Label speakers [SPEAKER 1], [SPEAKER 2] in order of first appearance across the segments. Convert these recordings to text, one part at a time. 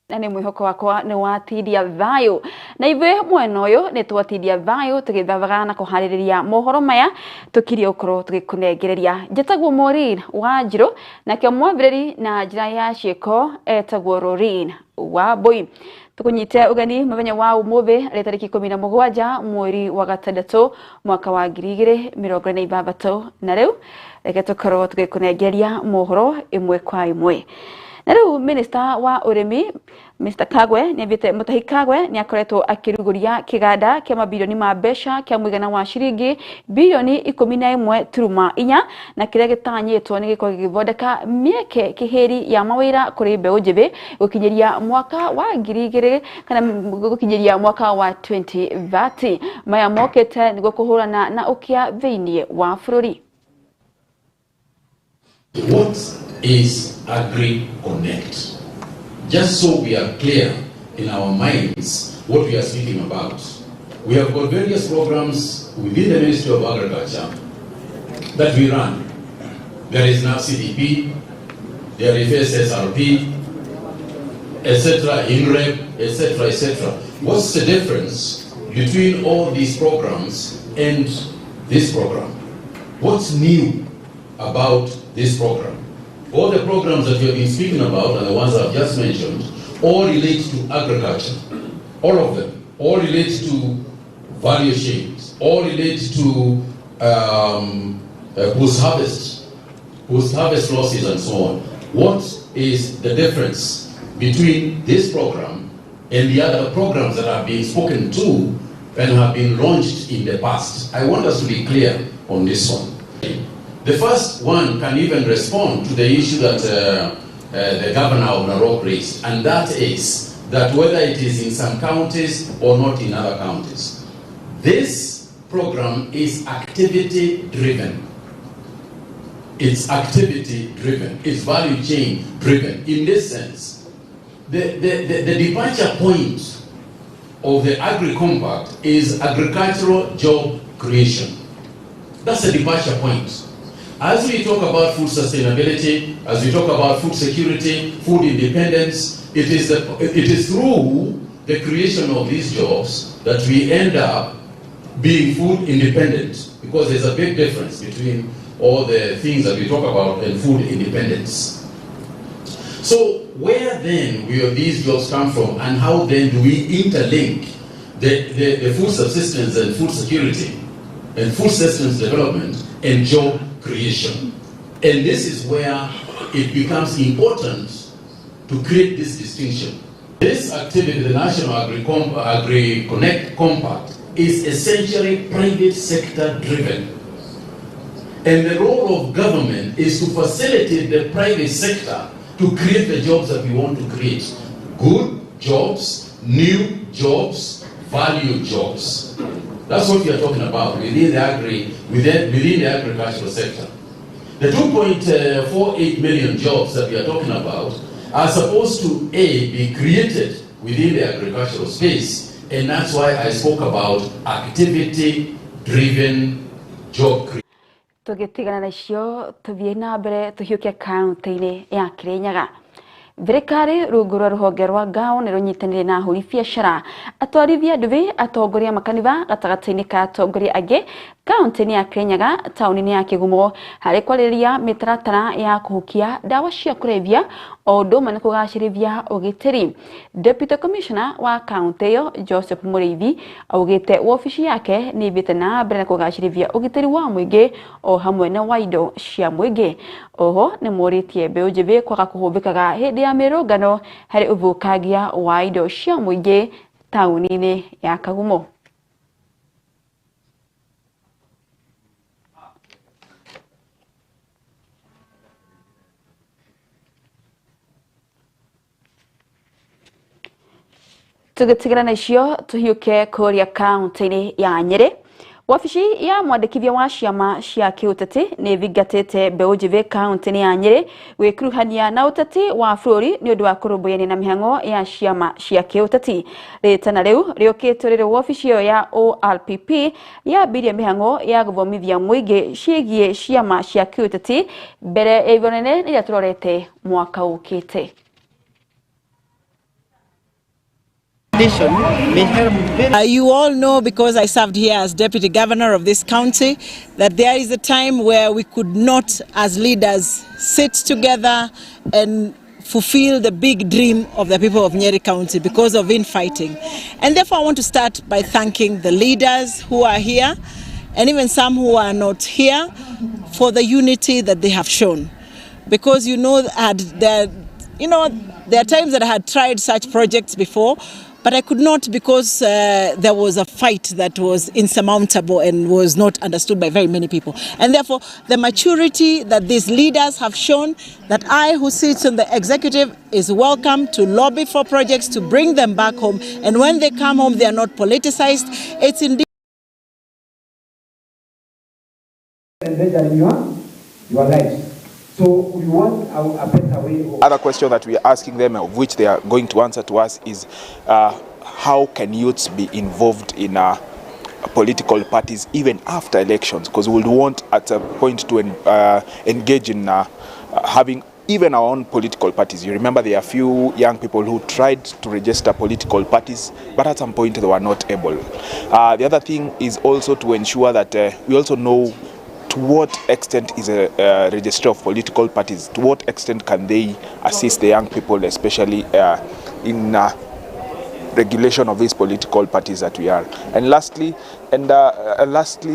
[SPEAKER 1] na nä mwihoko wakwa nä watidia thayo na ithuä mwena å yå nä twatidia thayo tå gä thabaga na kå harä rä ria mohoro maya tå kirie å korwo tå gä kå nengereria njätagwo Maureen Wanjiru nake mwambiriri na njira ya ciäko etagwo Maureen Wanjiru tukunyite ugani mabenya wa umuthi ari tariki 17 mweri wa gatandatu mwaka wa 2026 na riu reke tukorwo tugikunengeria mohoro imwe kwa imwe. Na riu Minister wa Urimi Mr. Kagwe ni avite Mutahi Kagwe ni akoretwo akiruguria kiganda kia mabilioni ma mbeca kia mwigana wa ciringi bilioni 11.4 na kiria gitanyitwo ni gikwa githondeka mieke kiheri ya mawira kuri mbeu njithi gukinyiria mwaka wa 2000 kana gukinyiria mwaka wa 2030 maya mokete ni gukuhurana na ukia thiini wa bururi.
[SPEAKER 2] What is Agri-Connect? Just so we are clear in our minds what we are speaking about. We have got various programs within the Ministry of Agriculture that we run. There is now CDP, there is SSRP, etc., INREP, etc., etc. What's the difference between all these programs and this program? What's new about this program? All the programs that we have been speaking about and the ones I've just mentioned all relate to agriculture. All of them. All relate to value chains. All relate to post-harvest losses and so on. What is the difference between this program and the other programs that have been spoken to and have been launched in the past? I want us to be clear on this one. The first one can even respond to the issue that the governor of Narok raised, and that is that whether it is in some counties or not in other counties, this program is activity-driven. It's activity-driven. It's value chain-driven. In this sense, the departure point of the Agri-Compact is agricultural job creation. That's the departure point. As we talk about food sustainability, as we talk about food security, food independence, it is through the creation of these jobs that we end up being food independent, because there's a big difference between all the things that we talk about and food independence. So where then will these jobs come from, and how then do we interlink the food subsistence and food security and food systems development and job creation? And this is where it becomes important to create this distinction. This activity, the National Agri-Connect Compact, is essentially private sector driven. And the role of government is to facilitate the private sector to create the jobs that we want to create. Good jobs, new jobs, value jobs. That's what we are talking about within the agricultural sector. The 2.48 million jobs that we are talking about are supposed to be created within the agricultural space, and that's why I spoke about activity-driven job creation.
[SPEAKER 1] Tugitigana na cio tuthie na mbere tuhiuke kaunti-ini ya Kirinyaga. Thirikari rungu rwa ruhonge rwa ngao ni runyitanire na ahuri biacara atwarithia nduthi atongoria makanitha gatagati-ini ka atongoria angi kaunti-ini ya Kirinyaga tauni-ini ya Kigumo hari kwariria mitaratara ya kuhukia dawa cia kurevia o undu umwe ni kugacirithia ugitiri. Deputy Commissioner wa kaunti iyo Joseph Muriithi augite wobici yake ni ithite na mbere na kugacirithia ugitiri wa muingi o hamwe na waido cia muingi. Oho ni muritie mbeu njithi kwaga kuhubikaga hindi ya mirungano hari uthukagia wa indo cia muingi tauni-ini ya Kagumo. Tugitigana na cio tuhiuke kuria kaunti-ini ya Nyeri. Wabici ya mwandikithia wa ciama cia kiuteti ni vingatite mbeu njithi kaunti-ini ya Nyeri gwikuruhania na uteti wa bururi ni undu wa kurumbuiania na mihango ya ciama cia kiuteti. Ritana riu riukite riri wabici iyo ya ORPP ya biria mihango ya guthomithia muingi ciigie ciama cia kiuteti mbere ya ivonene iria turorete mwaka ukite.
[SPEAKER 3] You all know, because I served here as deputy governor of this county, that there is a time where we could not, as leaders, sit together and fulfill the big dream of the people of Nyeri County because of infighting. And therefore I want to start by thanking the leaders who are here, and even some who are not here, for the unity that they have shown. Because there are times that I had tried such projects before, but I could not, because there was a fight that was insurmountable and was not understood by very many people. And therefore, the maturity that these leaders have shown, that I, who sits on the executive, is welcome to lobby for projects, to bring them back home. And when they come home, they are not politicized. It's indeed
[SPEAKER 4] your lives. So we want a better way.
[SPEAKER 5] Other question that we are asking them, of which they are going to answer to us, is how can youths be involved in political parties even after elections? Because we would want at a point to engage in having even our own political parties. You remember there are a few young people who tried to register political parties, but at some point they were not able. The other thing is also to ensure that we also know to what extent is a registrar of political parties, to what extent can they assist the young people, especially in regulation of these political parties that we are. And lastly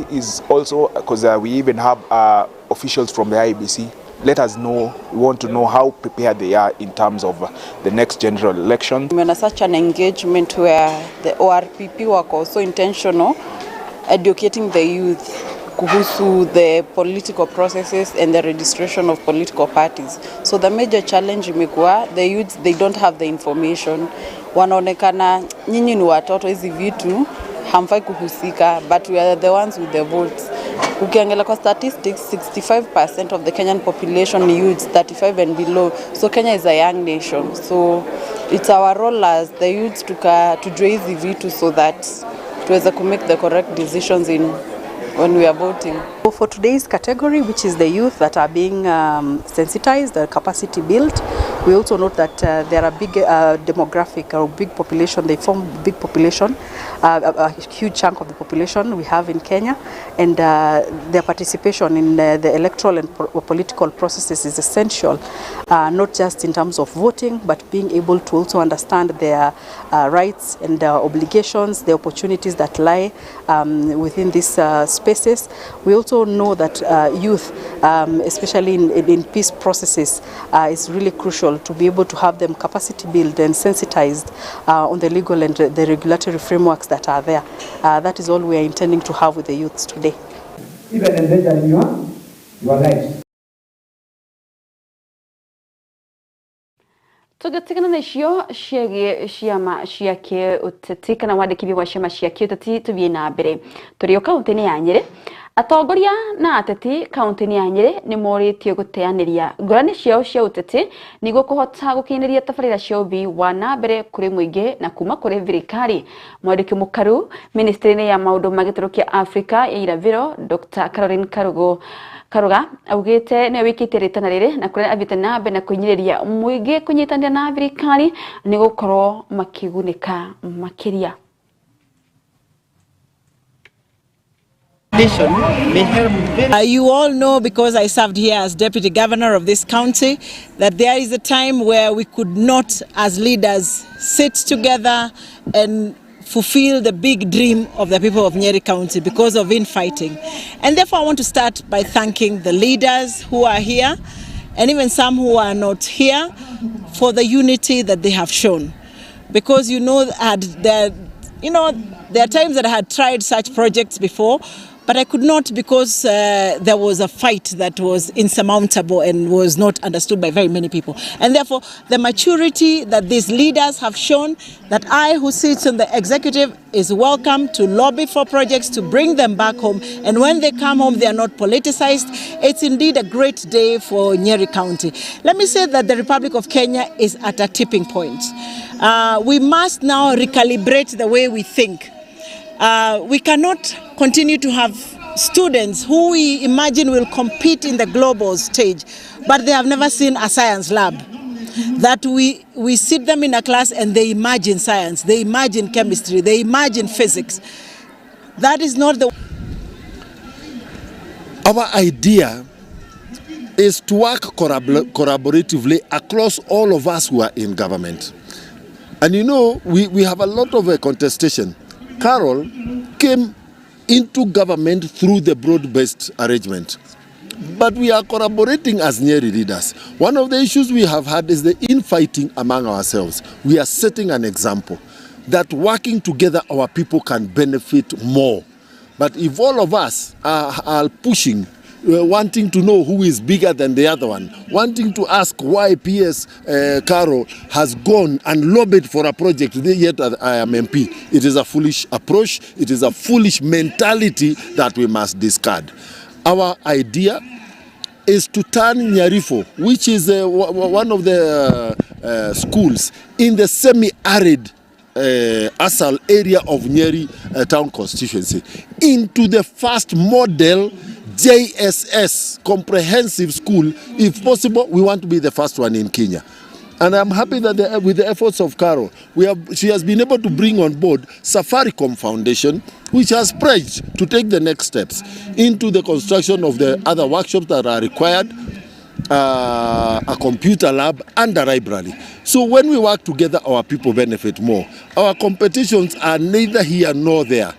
[SPEAKER 5] is also, because we even have officials from the IEBC, let us know, we want to know how prepared they are in terms of the next general election.
[SPEAKER 6] We're in such an engagement where the ORPP work also intentional, educating the youth kuhusu the political processes and the registration of political parties. So the major challenge imekuwa the youths, they don't have the information. Wanaonekana nyinyi ni watoto, hizi vitu hamfai kuhusika, but we are the ones with the votes. Ukiangalia kwa statistics, 65% of the Kenyan population youths 35 and below. So Kenya is a young nation. So it's our role as the youths to tujue hizi vitu so that tuweze to make the correct decisions when we are voting. So for today's category, which is the youth that are being sensitized, the capacity built, we also note that there are big demographic or big population, they form big population, a huge chunk of the population we have in Kenya, and their participation in the electoral and political processes is essential, not just in terms of voting, but being able to also understand their rights and obligations, the opportunities that lie within these spaces. We also know that youth, especially in peace processes, is really crucial to be able to have them capacity built and sensitized on the legal and the regulatory frameworks that are there. That is all we are intending to have with the youths today.
[SPEAKER 4] Even endangering your lives.
[SPEAKER 1] Tugatigana na cio ciama cia kiuteti kana wandikithia wa ciama cia kiuteti tuthie na mbere. Turi o kaunti-ini ya Nyeri, atongoria na ateti kaunti-ini ya Nyeri ni moritio guteaniria ngurani ciao cia uteti niguo kuhota gukinyiria tabarira cia uthii wa na mbere kuri muingi na kuma kuri thirikari. Mwandiki mukaru ministry-ini ya maundu ma gitaro kia Africa ya Iraviro, Dr. Caroline Karuga augite ne wikite ritana riri na kuria avite na mbe na kunyiriria muingi kunyitanira na thirikari ni gukorwo makigunika makiria.
[SPEAKER 3] You all know, because I served here as deputy governor of this county, that there is a time where we could not, as leaders, sit together and fulfill the big dream of the people of Nyeri County because of infighting. And therefore I want to start by thanking the leaders who are here, and even some who are not here, for the unity that they have shown. Because there are times that I had tried such projects before, but I could not, because there was a fight that was insurmountable and was not understood by very many people. And therefore, the maturity that these leaders have shown, that I, who sits on the executive, is welcome to lobby for projects, to bring them back home. And when they come home, they are not politicized. It's indeed a great day for Nyeri County. Let me say that the Republic of Kenya is at a tipping point. We must now recalibrate the way we think. We cannot continue to have students who we imagine will compete in the global stage, but they have never seen a science lab. that we sit them in a class and they imagine science, they imagine chemistry, they imagine physics. That is not the...
[SPEAKER 7] Our idea is to work collaboratively across all of us who are in government. And you know, we have a lot of contestation. Carol came into government through the broad-based arrangement. But we are collaborating as Nyeri leaders. One of the issues we have had is the infighting among ourselves. We are setting an example that working together our people can benefit more. But if all of us are pushing, wanting to know who is bigger than the other one, wanting to ask why PS Carol has gone and lobbied for a project, yet I am MP, it is a foolish approach, it is a foolish mentality that we must discard. Our idea is to turn Nyarifo, which is one of the schools in the semi-arid Asal area of Nyeri town constituency, into the first model JSS comprehensive school. If possible, we want to be the first one in Kenya. And I'm happy that with the efforts of Carol, she has been able to bring on board Safaricom Foundation, which has pledged to take the next steps into the construction of the other workshops that are required, a computer lab and a library. So when we work together, our people benefit more. Our competitions are neither here nor there.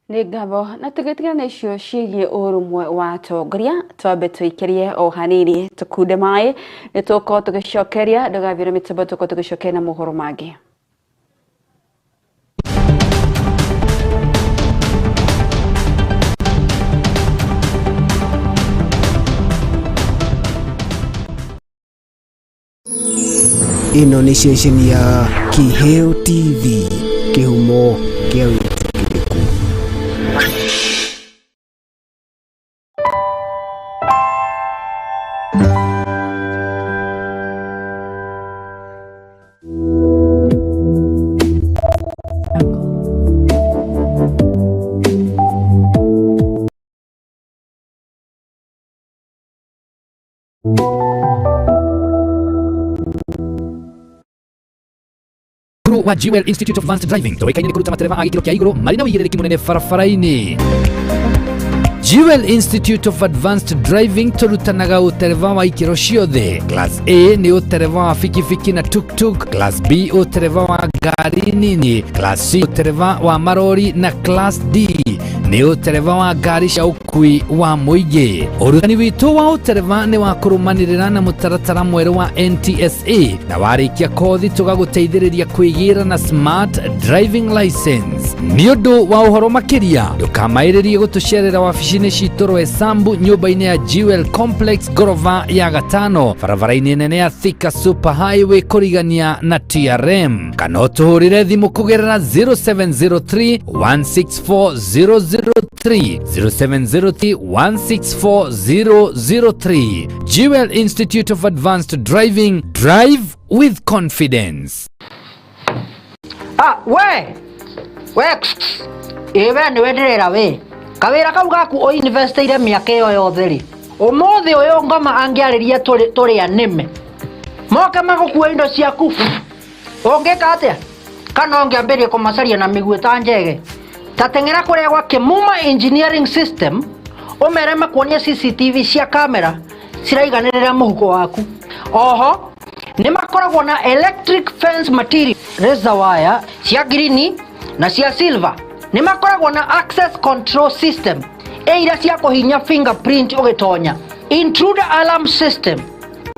[SPEAKER 1] Nĩ ngabo na tũgĩtigana icio ciĩgiĩ ũrũmwe wa atongoria twambe tũikĩrie o hanini tũkunde maĩ nĩ tũkorwo tũgĩcokeria ndũgathiĩ mĩtambo tũkorwo tũgĩcokeria na mohoro mangĩ.
[SPEAKER 8] Ino nĩ ceceni ya Kiheo TV, kĩhumo kĩa wĩtĩkĩrĩku.
[SPEAKER 9] wa Jewel Institute of Advanced Driving toekaine kuruta matereva agikiro kia iguru marina wigiriki munene farafaraini. Jewel Institute of Advanced Driving turutanaga utereva wa ikiro ciothe. Class A ni utereva wa fikifiki na tuk-tuk, Class B utereva wa gari nini, Class C utereva wa marori na Class D ni utereva wa gari cia ukui wa muingi. Urutani witu wa utereva ni wa kurumanirira na mutaratara mweru wa NTSA na warikia kothi tugaguteithiriria kwigira na smart driving license. Ni undu wa uhoro makiria ndukamairirie gutucerera wabici-ini citu Rwesambu nyumba-ini ya Jewel Complex gorova ya gatano barabara-ini nene ya Thika Super Highway kurigania na TRM, kana utuhurire thimu kugerera 0703 164 003 0703 164 003. Jewel Institute of Advanced Driving, drive with confidence.
[SPEAKER 10] Ewe ni wenderera we kawira kau gaku o investiire miaka iyo yothe ri umuthi uyu ngoma angiariria turi anime moke magukuwa indo ciaku ungika atia kana ungiambirie kumacaria na miguu ta njege tatengera kuria gwa Kimuma engineering system umere makuonia CCTV cia kamera ciraiganirira muhuko waku. Oho ni makoragwo na electric fence material razor wire cia green na cia silver. Ni makoragwo na access control system ira cia kuhinya fingerprint ugitonya, intruder alarm system,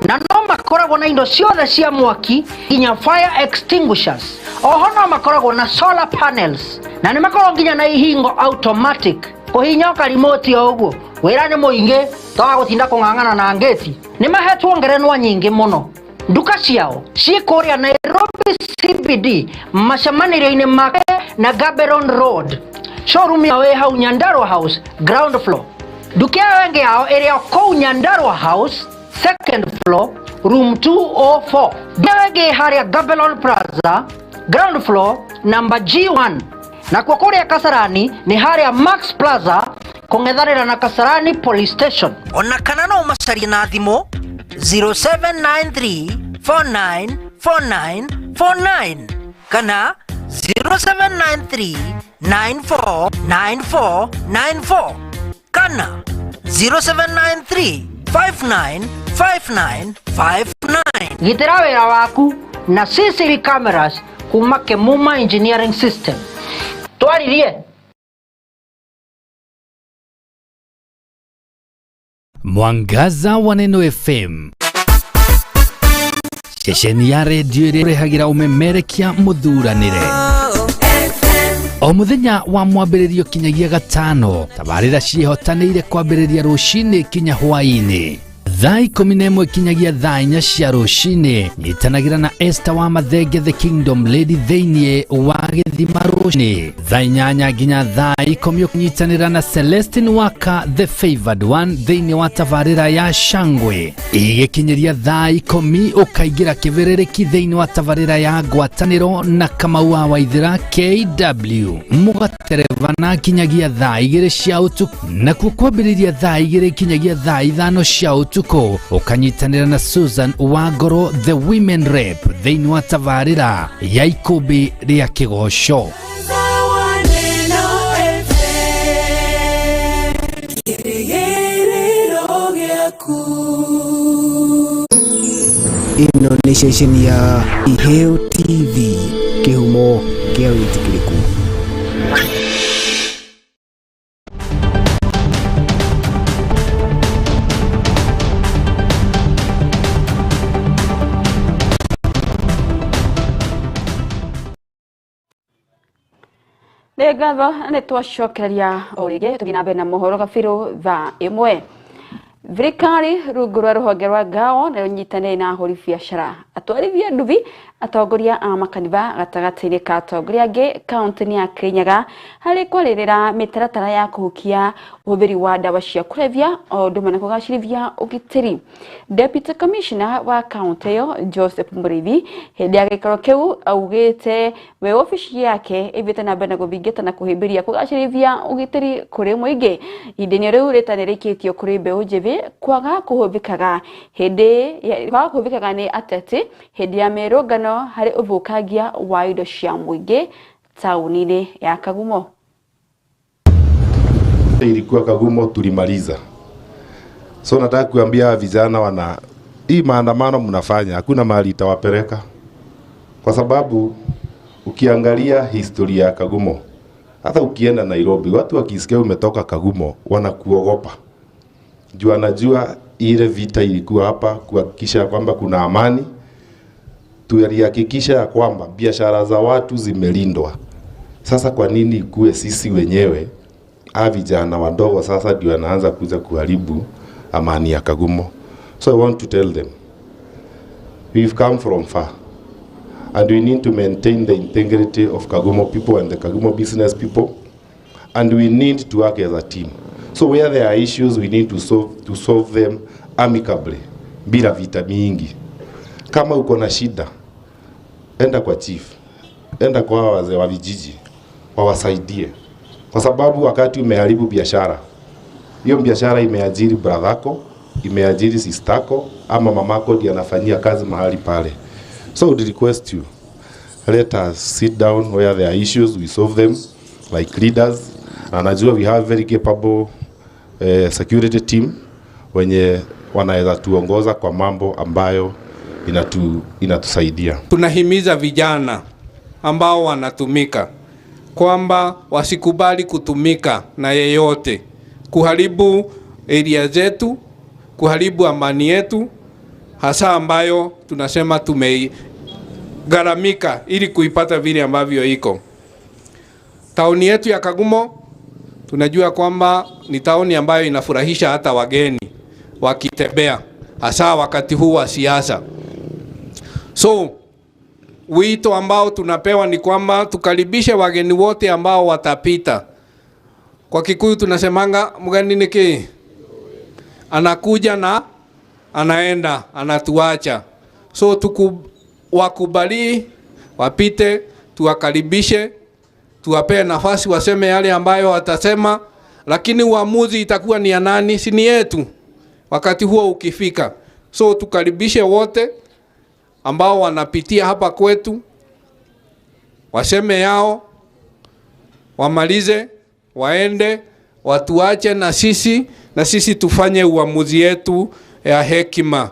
[SPEAKER 10] na no makoragwo na indo ciothe cia mwaki nginya fire extinguishers. Oho no makoragwo na solar panels na ni makoragwo nginya na ihingo automatic kuhinya ka remote oguo wira ni muingi twa gutinda kung'ang'ana na ngeti. Ni mahetwo ngerenwa nyingi muno. Nduka ciao cikuria Nairobi CBD macamanĩrio-inĩ make na Gaberon Road. Showroom yao hau Nyandarua House ground floor. Nduka wengi yao ĩrĩ kũu Nyandarua House second floor room 204. Wengi harĩa Gaberon Plaza ground floor number G1 Na kwa kule Kasarani ni haria Max Plaza kung'ethanĩra na Kasarani Police Station. Ona kana no macarie na thimo 0793494949 kana 0793949494 kana 0793595959. Gitĩra wĩra waku na CCTV cameras kuma Kemuma Engineering System. Twaririe
[SPEAKER 9] Mwangaza wa Neno FM. Shesheni ya redio irehagira umemerekia muthuranire. O muthenya wa mwambĩrĩrio kinyagia gatano, tabarĩra ciĩhotanĩire kwambĩrĩria rũcinĩ kinya hwaĩ-inĩ. Thaa 11 kinyagia thaa 4 cia rũcinĩ, nyitanagĩra na Esther wa Mathenge the Kingdom Lady thĩinĩ wa Gĩthima rũcinĩ. Thaa 8 nginya thaa 10 kunyitanĩra na Celestine Waka the Favored One thĩinĩ wa tabarĩra ya Shangwe. Igĩkinyĩria thaa 10 ũkaingĩra kĩberereki thĩinĩ wa tabarĩra ya ngwatanĩro na Kamau wa Waithĩra KW. Mũgaterevana kinyagia thaa 2 cia ũtukũ, na kwambĩrĩria thaa 2 kinyagia thaa 5 cia ũtukũ ukanyitanĩra na Susan Wangoro the Women Rep thĩinĩ wa tabarĩra ya ikũmbĩ rĩa Kĩgoco.
[SPEAKER 8] Ĩno nĩ ceceni ya Kiheo TV, kĩhumo kĩa wĩtĩkĩrĩku.
[SPEAKER 1] Ngatho nĩ twacokereria orĩngĩ tũgina mbere na mohoro Kabiru Thaa Imwe. Thirikari rungu rwa rũhonge rwa ngao nĩ rũnyitanĩire na ahũri biacara, atwarithia nduthi, atongoria a makanitha gatagatĩ-inĩ ka atongoria angĩ kaunti-inĩ ya Kirinyaga harĩ kwarĩrĩra mĩtaratara ya kũhukia ũhũthĩri wa ndawa cia kũrebia o ũndũ ũmwe na kũgacĩrithia ũgitĩri. Deputy Commissioner wa kaunti ĩyo Joseph Mũrĩithi hĩndĩ ya gĩikaro kĩu augĩte we ofici yake ĩthiĩte na mbere na gũthingata na kũhĩmbĩria kũgacĩrithia ũgitĩri kũrĩ mũingĩ. Ihinda-inĩ rĩu rĩtana rĩikĩtio kũrĩ mbeũ njĩthĩ kwaga kũhũthĩkaga nĩ ateti hĩndĩ ya mĩrũngano harĩ ũthũkangia wa indo cia mũingĩ taũni-inĩ ya Kagumo.
[SPEAKER 11] Ilikuwa Kagumo tulimaliza. So nataka kuambia vijana hii maandamano mnafanya hakuna mahali itawapeleka. Kwa sababu ukiangalia historia ya Kagumo, hata ukienda Nairobi, watu wakisikia umetoka Kagumo wanakuogopa. Juu anajua ile vita ilikuwa hapa kuhakikisha kwamba kuna amani. Tulihakikisha kwamba biashara za watu zimelindwa. Sasa kwa nini kuwe sisi wenyewe vijana wadogo sasa ndio wanaanza kuja kuharibu amani ya Kagumo? So I want to tell them, we've come from far and we need to maintain the integrity of Kagumo people and the Kagumo business people, and we need to work as a team. So where there are issues, we need to solve them amicably, bila vita mingi. Kama uko na shida, enda kwa chief, enda kwa wazee wa vijiji, wawasaidie. Kwa sababu wakati umeharibu biashara, hiyo biashara imeajiri bradhako, imeajiri sistako, ama mamako ndiye anafanyia kazi mahali pale. So I would request you, let us sit down where there are issues, we solve them like leaders. Na najua we have very capable security team wenye wanaweza tuongoza kwa mambo ambayo inatusaidia.
[SPEAKER 12] Tunahimiza vijana ambao wanatumika kwamba wasikubali kutumika na yeyote kuharibu area zetu, kuharibu amani yetu, hasa ambayo tunasema tumeigaramika ili kuipata vile ambavyo iko. Tauni yetu ya Kagumo tunajua kwamba ni tauni ambayo inafurahisha hata wageni wakitembea, hasa wakati huu wa siasa. So wito ambao tunapewa ni kwamba tukaribishe wageni wote ambao watapita. Kwa Kikuyu tunasemanga mgeni niki anakuja na anaenda, anatuacha. So wakubali wapite, tuwakaribishe tuwape nafasi waseme yale ambayo watasema, lakini uamuzi itakuwa ni ya nani? Si ni yetu wakati huo ukifika. So tukaribishe wote ambao wanapitia hapa kwetu, waseme yao, wamalize, waende, watuache na sisi tufanye uamuzi yetu ya hekima.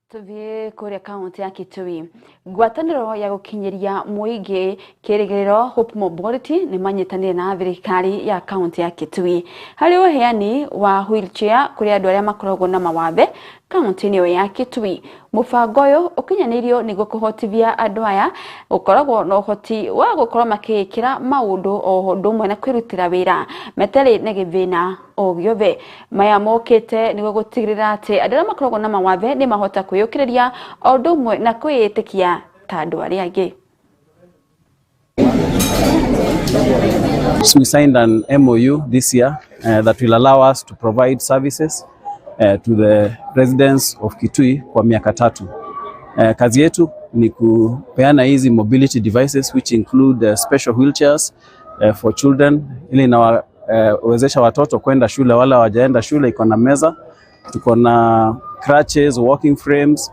[SPEAKER 1] Tuvie kuri akaunti ya Kitui. Gwataniro ya gukinyiria muigi kirigiriro Hope Mobility ni manyitanire na thirikari ya akaunti ya Kitui. Hari uheani wa wheelchair kuri andu aria makoragwo na mawathe kaunti-ini ya Kitui. Mubango uyu ukinyanirio ni gukuhotithia andu aya ukoragwo no hoti wa gukorwo makikira maundu o hodumwe na kwirutira wira metari na githina o giothe. Maya mokite ni gutigirira ati andu aria makoragwo na mawathe ni mahota kwiyukiriria o dumwe na kwiyitikia ta andu aria angi.
[SPEAKER 13] So we signed an MOU this year that will allow us to provide services to the residents of Kitui kwa miaka 3. Kazi yetu ni kupeana hizi mobility devices which include special wheelchairs for children, ili inawezesha watoto kwenda shule wala hawajaenda shule, iko na meza, tuko na crutches, walking frames,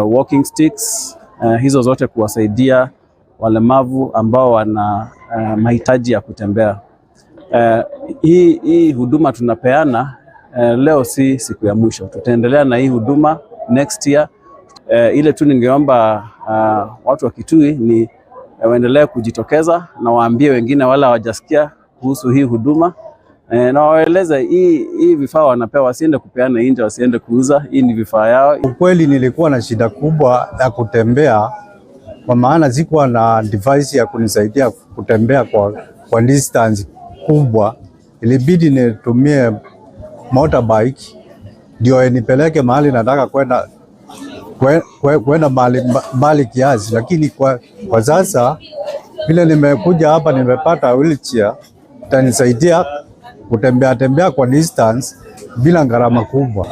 [SPEAKER 13] walking sticks, hizo zote kuwasaidia walemavu ambao wana mahitaji ya kutembea. Hii huduma tunapeana leo si siku ya mwisho. Tutaendelea na hii huduma next year. Ile tu ningeomba watu wa Kitui ni waendelee kujitokeza na waambie wengine wala hawajasikia kuhusu hii huduma, na waeleze hii vifaa wanapewa, wasiende kupeana nje, wasiende kuuza. Hii ni vifaa yao.
[SPEAKER 14] Ukweli nilikuwa na shida kubwa ya kutembea, kwa maana sikuwa na device ya kunisaidia kutembea kwa distance kubwa. Ilibidi nitumie motorbike ndio nipeleke mahali nataka kwenda mahali kiasi, lakini kwa sasa vile nimekuja hapa nimepata wheelchair, itanisaidia kutembea kwa distance bila gharama kubwa.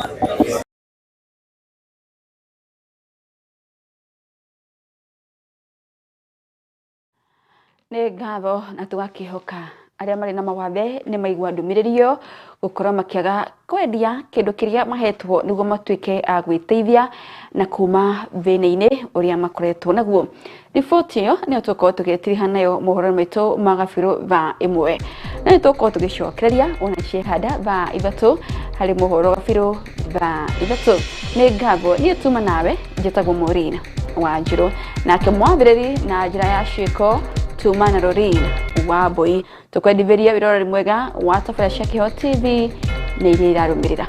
[SPEAKER 1] Ni ngatho na tugakihoka aria mari na mawathe ni maigua ndumiririo gukorwo makiaga kwendia kindu kiria mahetwo niguo matuike a gwiteithia na kuma thina-ini uria makoretwo naguo. Riboti iyo ni tukorwo tugitiriha nayo mohoro maitu ma Kabiru Thaa Imwe, na ni tukorwo tugicokereria ona ciehada thaa 3 hari mohoro Kabiru Thaa 3. Ni ngatho ni tuma nawe njitagwo Maureen Wanjiru, nake mwathiriri na njira ya ciiko tuma na Rorin wa boy tukwendiveria wirorari mwega wa tabarĩra cia kiheotv nĩ iria irarumirira.